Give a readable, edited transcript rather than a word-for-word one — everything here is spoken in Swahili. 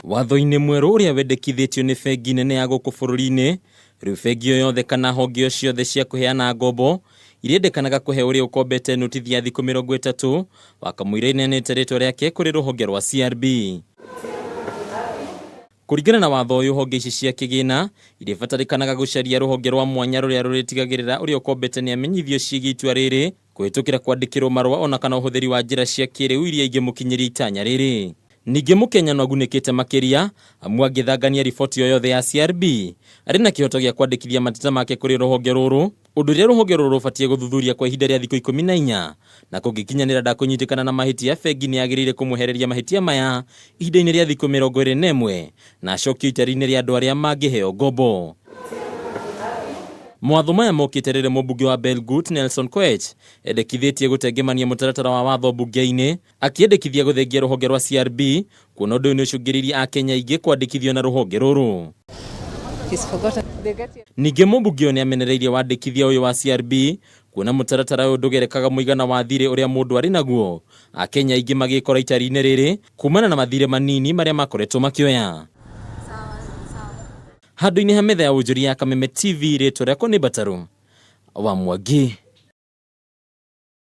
Watho-inĩ mwerũ ũrĩa wendekithĩtio nĩ bengi nene ya gũkũ bũrũri-inĩ, rĩu bengi o yothe kana honge o ciothe cia kũheana ngombo irendekanaga kũhe ũrĩa ũkombete notithi ya thiku 30 wakamũira inenete rĩtwa rĩake kũrĩ rũhonge rwa CRB. Kũringana na watho ũyũ, honge ici cia kĩgĩna irĩbatarĩkanaga gũcaria rũhonge rwa mwanya rũrĩa rũrĩtigagĩrĩra ũrĩa ũkombete nĩ amenyithio ciĩgiĩ itua rĩrĩ kũhĩtũkĩra kwandĩkĩrwo marũa ona kana ũhũthĩri wa njĩra cia kĩrĩu iria ingĩmũkinyĩria itanya rĩrĩ. Ningĩ Mũkenya no agunĩkĩte makĩria amu angĩthangania riboti o yothe ya CRB arĩ na kĩhoto gĩa kwandĩkithia mateta make kũrĩ rũhonge rũrũ, ũndũ ũrĩa rũhonge rũrũ rũbatiĩ gũthuthuria kwa ihinda rĩa thikũ 14, na kũngĩkinyanĩra ndakũnyitĩkana na mahĩtia, bengi nĩ yagĩrĩire kũmũhereria mahĩtia maya ihinda-inĩ rĩa thikũ 21 na acokio itari-inĩ rĩa andũ arĩa mangĩheo ngombo. Mawatho maya mokĩte rĩrĩa mũmbunge wa Belgut Nelson Koech endekithĩtie gũtengemania mũtaratara wa watho mbunge-inĩ, akĩendekithia gũthengia rũhonge rwa CRB kuona ũndũ ũyũ nĩ ũcũngĩrĩirie Akenya aingĩ kwandĩkithio na rũhonge rũrũ. Ningĩ mũmbunge ũyũ nĩ amenereirie wandĩkithia ũyũ wa CRB kuona mũtaratara ũyũ ndũgerekaga mũigana wa thirĩ ũrĩa mũndũ arĩ naguo, Akenya aingĩ magĩkora itari-inĩ rĩrĩ kumana na mathirĩ manini marĩa makoretwo makĩoya. Handũ-inĩ ha metha ya ũnjũria ya Kameme TV, rĩtwa rĩakwa nĩ Bataru wa Mwangi.